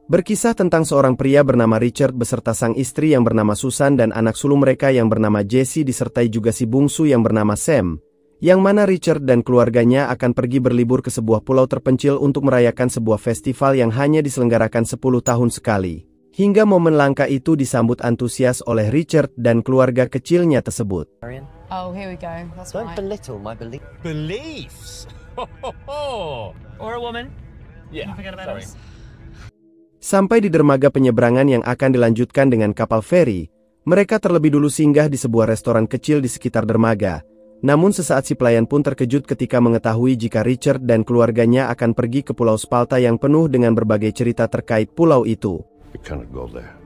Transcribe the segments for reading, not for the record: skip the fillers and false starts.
Berkisah tentang seorang pria bernama Richard beserta sang istri yang bernama Susan dan anak sulung mereka yang bernama Jesse disertai juga si bungsu yang bernama Sam, yang mana Richard dan keluarganya akan pergi berlibur ke sebuah pulau terpencil untuk merayakan sebuah festival yang hanya diselenggarakan 10 tahun sekali. Hingga momen langka itu disambut antusias oleh Richard dan keluarga kecilnya tersebut. Oh, here we go. That's Don't right. belittle my Beliefs? Or a woman? Yeah, sorry. Sampai di dermaga penyeberangan yang akan dilanjutkan dengan kapal feri, mereka terlebih dulu singgah di sebuah restoran kecil di sekitar dermaga. Namun sesaat si pelayan pun terkejut ketika mengetahui jika Richard dan keluarganya akan pergi ke Pulau Spalta yang penuh dengan berbagai cerita terkait pulau itu. We cannot go there.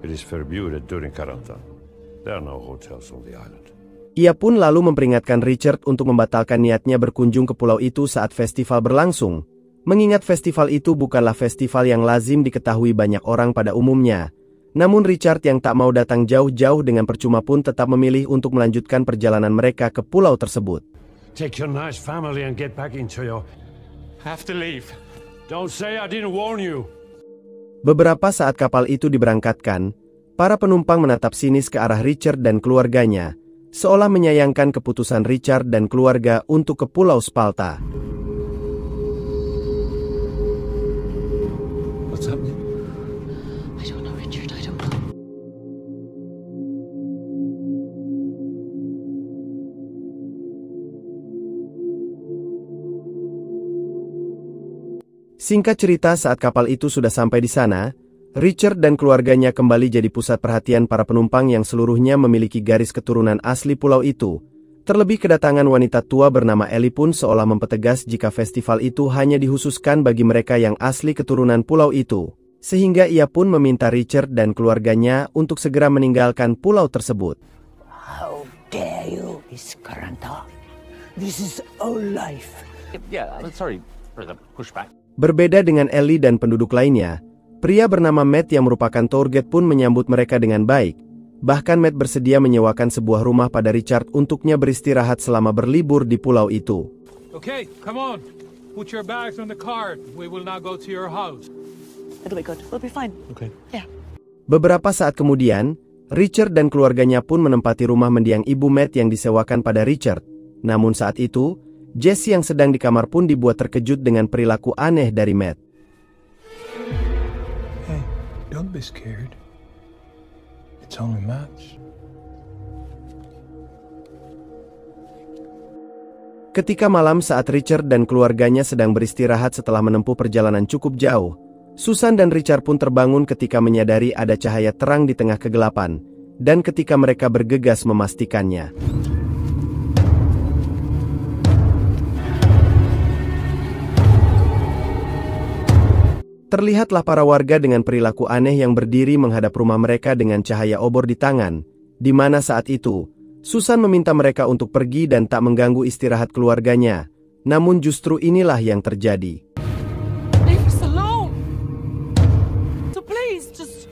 It is forbidden during quarantine. There are no hotels on the island. Ia pun lalu memperingatkan Richard untuk membatalkan niatnya berkunjung ke pulau itu saat festival berlangsung. Mengingat festival itu bukanlah festival yang lazim diketahui banyak orang pada umumnya. Namun Richard yang tak mau datang jauh-jauh dengan percuma pun tetap memilih untuk melanjutkan perjalanan mereka ke pulau tersebut. Take your nice family and get back into your... Have to leave. Don't say I didn't warn you. Beberapa saat kapal itu diberangkatkan, para penumpang menatap sinis ke arah Richard dan keluarganya, seolah menyayangkan keputusan Richard dan keluarga untuk ke Pulau Spalta. What's happening? I don't know, Richard. I don't know. Singkat cerita, saat kapal itu sudah sampai di sana, Richard dan keluarganya kembali jadi pusat perhatian para penumpang yang seluruhnya memiliki garis keturunan asli pulau itu. Terlebih kedatangan wanita tua bernama Ellie pun seolah mempertegas jika festival itu hanya dikhususkan bagi mereka yang asli keturunan pulau itu. Sehingga ia pun meminta Richard dan keluarganya untuk segera meninggalkan pulau tersebut. How dare you, Iskaranta? This is our life. Yeah, I'm sorry for the pushback. Berbeda dengan Ellie dan penduduk lainnya, pria bernama Matt yang merupakan tour guide pun menyambut mereka dengan baik. Bahkan Matt bersedia menyewakan sebuah rumah pada Richard untuknya beristirahat selama berlibur di pulau itu. Okay, come on. Put your bags on the cart. We will now go to your house. It'll be good. We'll be fine. Okay. Yeah. Beberapa saat kemudian, Richard dan keluarganya pun menempati rumah mendiang ibu Matt yang disewakan pada Richard. Namun saat itu, Jesse yang sedang di kamar pun dibuat terkejut dengan perilaku aneh dari Matt. Hey, don't be scared. It's only Matt. Ketika malam saat Richard dan keluarganya sedang beristirahat setelah menempuh perjalanan cukup jauh, Susan dan Richard pun terbangun ketika menyadari ada cahaya terang di tengah kegelapan, dan ketika mereka bergegas memastikannya. Terlihatlah para warga dengan perilaku aneh yang berdiri menghadap rumah mereka dengan cahaya obor di tangan, di mana saat itu, Susan meminta mereka untuk pergi dan tak mengganggu istirahat keluarganya. Namun justru inilah yang terjadi. Leave us alone. So please, just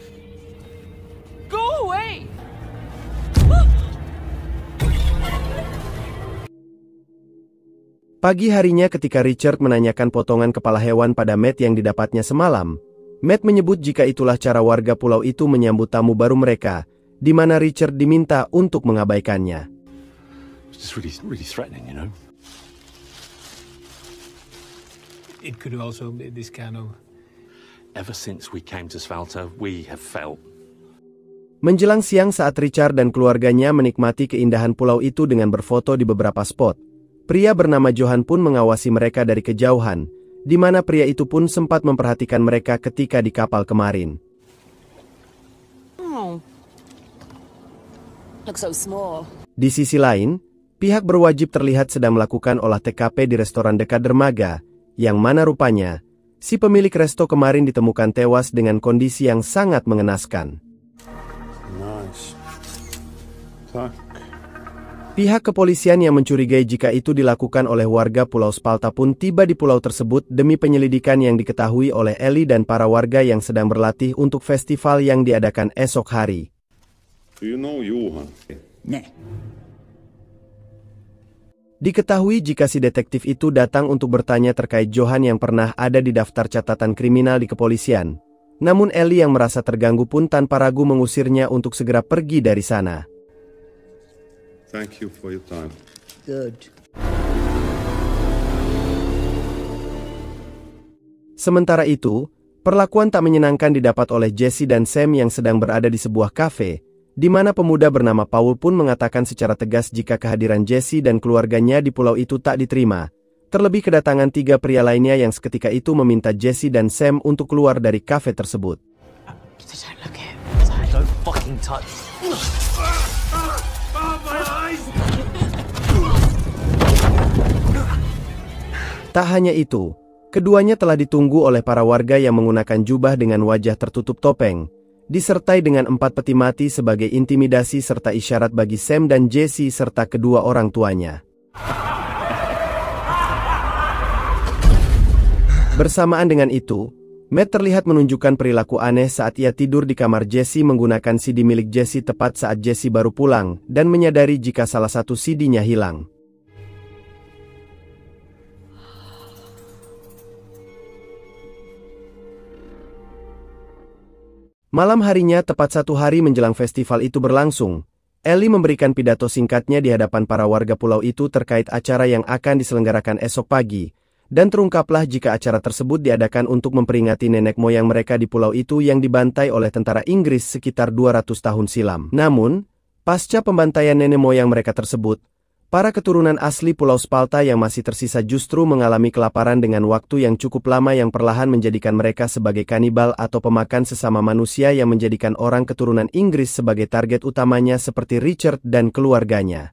go away. Pagi harinya ketika Richard menanyakan potongan kepala hewan pada Matt yang didapatnya semalam, Matt menyebut jika itulah cara warga pulau itu menyambut tamu baru mereka, di mana Richard diminta untuk mengabaikannya. It's just really threatening, you know. It could also be this kind of... Ever since we came to Svalta, we have felt. Menjelang siang saat Richard dan keluarganya menikmati keindahan pulau itu dengan berfoto di beberapa spot, pria bernama Johan pun mengawasi mereka dari kejauhan, di mana pria itu pun sempat memperhatikan mereka ketika di kapal kemarin. Oh. Looks so small. Di sisi lain, pihak berwajib terlihat sedang melakukan olah TKP di restoran dekat dermaga, yang mana rupanya, si pemilik resto kemarin ditemukan tewas dengan kondisi yang sangat mengenaskan. Nice. Tak. Pihak kepolisian yang mencurigai jika itu dilakukan oleh warga Pulau Spalta pun tiba di pulau tersebut demi penyelidikan yang diketahui oleh Ellie dan para warga yang sedang berlatih untuk festival yang diadakan esok hari. Do you know Johan? Nah. Diketahui jika si detektif itu datang untuk bertanya terkait Johan yang pernah ada di daftar catatan kriminal di kepolisian. Namun Ellie yang merasa terganggu pun tanpa ragu mengusirnya untuk segera pergi dari sana. Thank you for your time. Good. Sementara itu, perlakuan tak menyenangkan didapat oleh Jesse dan Sam yang sedang berada di sebuah kafe, di mana pemuda bernama Paul pun mengatakan secara tegas jika kehadiran Jesse dan keluarganya di pulau itu tak diterima. Terlebih kedatangan 3 pria lainnya yang seketika itu meminta Jesse dan Sam untuk keluar dari kafe tersebut. Don't fucking touch. Tak hanya itu, keduanya telah ditunggu oleh para warga yang menggunakan jubah dengan wajah tertutup topeng, disertai dengan 4 peti mati sebagai intimidasi serta isyarat bagi Sam dan Jesse serta kedua orang tuanya. Bersamaan dengan itu, Matt terlihat menunjukkan perilaku aneh saat ia tidur di kamar Jesse menggunakan CD milik Jesse tepat saat Jesse baru pulang dan menyadari jika salah satu CD-nya hilang. Malam harinya tepat 1 hari menjelang festival itu berlangsung, Ellie memberikan pidato singkatnya di hadapan para warga pulau itu terkait acara yang akan diselenggarakan esok pagi, dan terungkaplah jika acara tersebut diadakan untuk memperingati nenek moyang mereka di pulau itu yang dibantai oleh tentara Inggris sekitar 200 tahun silam. Namun, pasca pembantaian nenek moyang mereka tersebut, para keturunan asli Pulau Spalta yang masih tersisa justru mengalami kelaparan dengan waktu yang cukup lama yang perlahan menjadikan mereka sebagai kanibal atau pemakan sesama manusia yang menjadikan orang keturunan Inggris sebagai target utamanya seperti Richard dan keluarganya.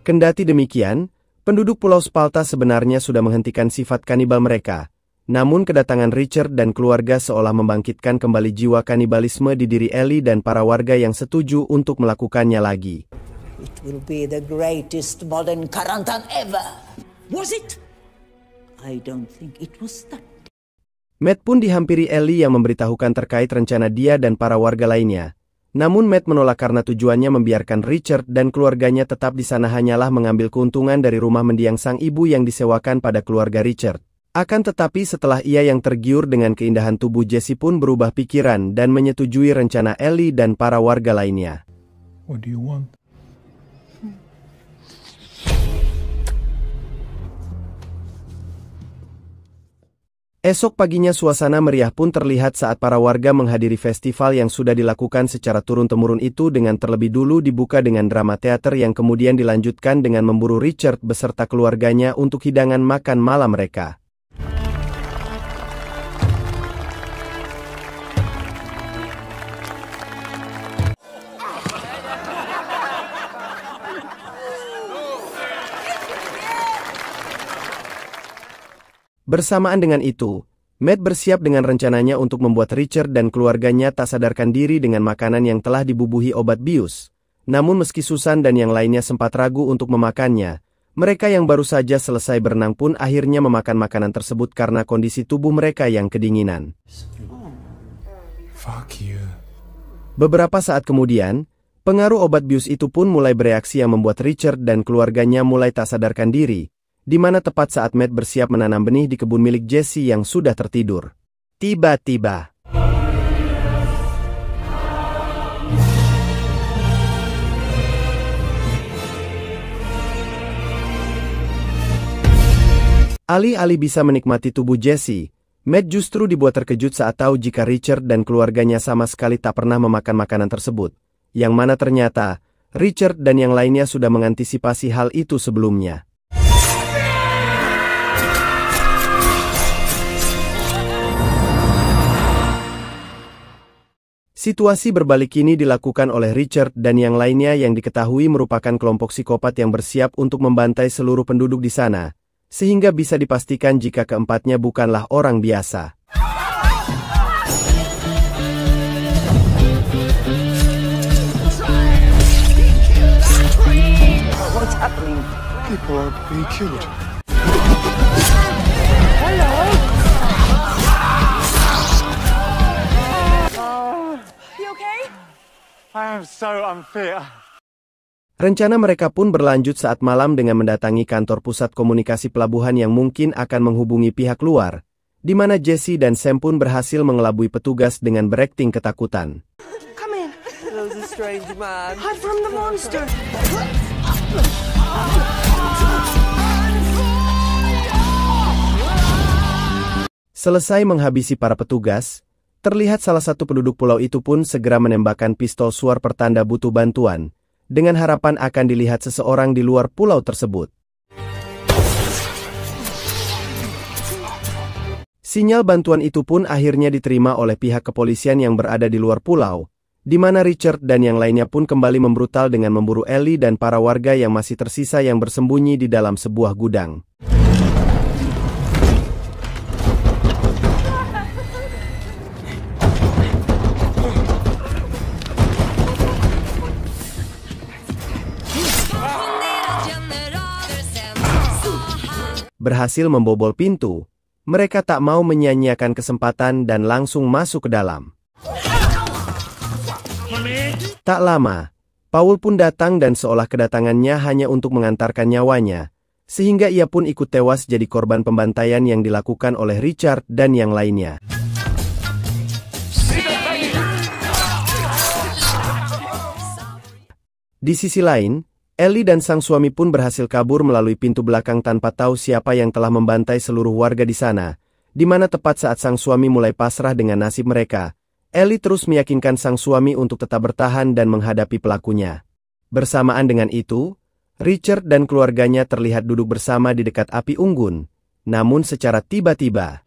Kendati demikian, penduduk Pulau Spalta sebenarnya sudah menghentikan sifat kanibal mereka. Namun kedatangan Richard dan keluarga seolah membangkitkan kembali jiwa kanibalisme di diri Ellie dan para warga yang setuju untuk melakukannya lagi. It will be the greatest modern Karantan ever. Was it? I don't think it was that. Matt pun dihampiri Ellie yang memberitahukan terkait rencana dia dan para warga lainnya. Namun Matt menolak karena tujuannya membiarkan Richard dan keluarganya tetap di sana hanyalah mengambil keuntungan dari rumah mendiang sang ibu yang disewakan pada keluarga Richard. Akan tetapi setelah ia yang tergiur dengan keindahan tubuh Jesse pun berubah pikiran dan menyetujui rencana Ellie dan para warga lainnya. What do you want? Esok paginya suasana meriah pun terlihat saat para warga menghadiri festival yang sudah dilakukan secara turun-temurun itu dengan terlebih dulu dibuka dengan drama teater yang kemudian dilanjutkan dengan memburu Richard beserta keluarganya untuk hidangan makan malam mereka. Bersamaan dengan itu, Matt bersiap dengan rencananya untuk membuat Richard dan keluarganya tak sadarkan diri dengan makanan yang telah dibubuhi obat bius. Namun meski Susan dan yang lainnya sempat ragu untuk memakannya, mereka yang baru saja selesai berenang pun akhirnya memakan makanan tersebut karena kondisi tubuh mereka yang kedinginan. Fuck you. Beberapa saat kemudian, pengaruh obat bius itu pun mulai bereaksi yang membuat Richard dan keluarganya mulai tak sadarkan diri, di mana tepat saat Matt bersiap menanam benih di kebun milik Jesse yang sudah tertidur. Tiba-tiba, alih-alih bisa menikmati tubuh Jesse, Matt justru dibuat terkejut saat tahu jika Richard dan keluarganya sama sekali tak pernah memakan makanan tersebut, yang mana ternyata Richard dan yang lainnya sudah mengantisipasi hal itu sebelumnya. Situasi berbalik ini dilakukan oleh Richard dan yang lainnya yang diketahui merupakan kelompok psikopat yang bersiap untuk membantai seluruh penduduk di sana, sehingga bisa dipastikan jika keempatnya bukanlah orang biasa. What's happening? People are being killed. I am so unfit. Rencana mereka pun berlanjut saat malam dengan mendatangi kantor pusat komunikasi pelabuhan yang mungkin akan menghubungi pihak luar, di mana Jesse dan Sam pun berhasil mengelabui petugas dengan berakting ketakutan. Come in. There's a strange man. Hide from the monster. Selesai menghabisi para petugas, terlihat salah satu penduduk pulau itu pun segera menembakkan pistol suar pertanda butuh bantuan, dengan harapan akan dilihat seseorang di luar pulau tersebut. Sinyal bantuan itu pun akhirnya diterima oleh pihak kepolisian yang berada di luar pulau, di mana Richard dan yang lainnya pun kembali membrutal dengan memburu Ellie dan para warga yang masih tersisa yang bersembunyi di dalam sebuah gudang. Berhasil membobol pintu, mereka tak mau menyia-nyiakan kesempatan dan langsung masuk ke dalam. Tak lama, Paul pun datang dan seolah kedatangannya hanya untuk mengantarkan nyawanya, sehingga ia pun ikut tewas jadi korban pembantaian yang dilakukan oleh Richard dan yang lainnya. Di sisi lain, Ellie dan sang suami pun berhasil kabur melalui pintu belakang tanpa tahu siapa yang telah membantai seluruh warga di sana, di mana tepat saat sang suami mulai pasrah dengan nasib mereka, Ellie terus meyakinkan sang suami untuk tetap bertahan dan menghadapi pelakunya. Bersamaan dengan itu, Richard dan keluarganya terlihat duduk bersama di dekat api unggun, namun secara tiba-tiba,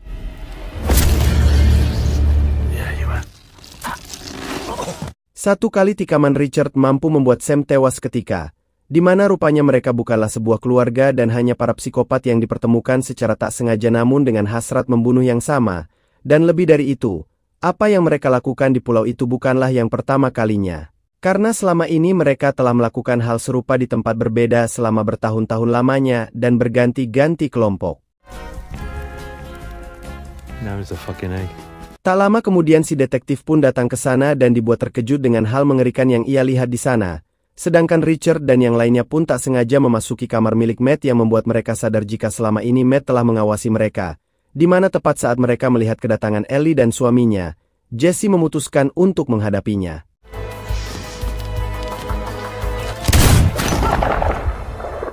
satu kali tikaman Richard mampu membuat Sam tewas seketika, di mana rupanya mereka bukanlah sebuah keluarga dan hanya para psikopat yang dipertemukan secara tak sengaja namun dengan hasrat membunuh yang sama, dan lebih dari itu, apa yang mereka lakukan di pulau itu bukanlah yang pertama kalinya. Karena selama ini mereka telah melakukan hal serupa di tempat berbeda selama bertahun-tahun lamanya dan berganti-ganti kelompok. Tak lama kemudian si detektif pun datang ke sana dan dibuat terkejut dengan hal mengerikan yang ia lihat di sana. Sedangkan Richard dan yang lainnya pun tak sengaja memasuki kamar milik Matt yang membuat mereka sadar jika selama ini Matt telah mengawasi mereka, di mana tepat saat mereka melihat kedatangan Ellie dan suaminya, Jesse memutuskan untuk menghadapinya.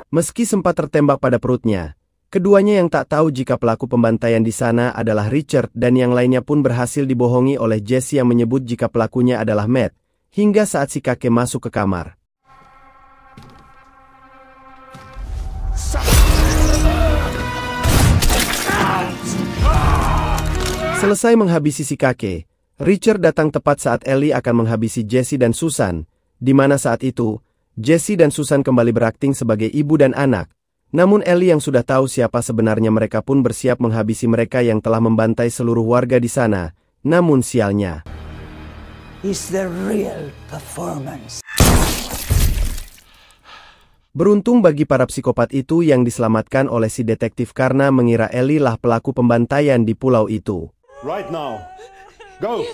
Meski sempat tertembak pada perutnya, keduanya yang tak tahu jika pelaku pembantaian di sana adalah Richard dan yang lainnya pun berhasil dibohongi oleh Jesse yang menyebut jika pelakunya adalah Matt, hingga saat si kakek masuk ke kamar. Selesai menghabisi si kakek, Richard datang tepat saat Ellie akan menghabisi Jesse dan Susan, di mana saat itu, Jesse dan Susan kembali berakting sebagai ibu dan anak. Namun Ellie yang sudah tahu siapa sebenarnya mereka pun bersiap menghabisi mereka yang telah membantai seluruh warga di sana. Namun sialnya, Is the real performance. beruntung bagi para psikopat itu yang diselamatkan oleh si detektif karena mengira Ellie lah pelaku pembantaian di pulau itu. Right now. Go!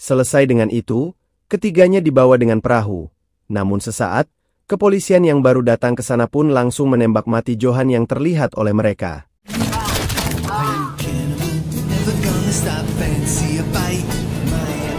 Selesai dengan itu, ketiganya dibawa dengan perahu. Namun sesaat, kepolisian yang baru datang ke sana pun langsung menembak mati Johan yang terlihat oleh mereka. Never gonna stop and see a bite. My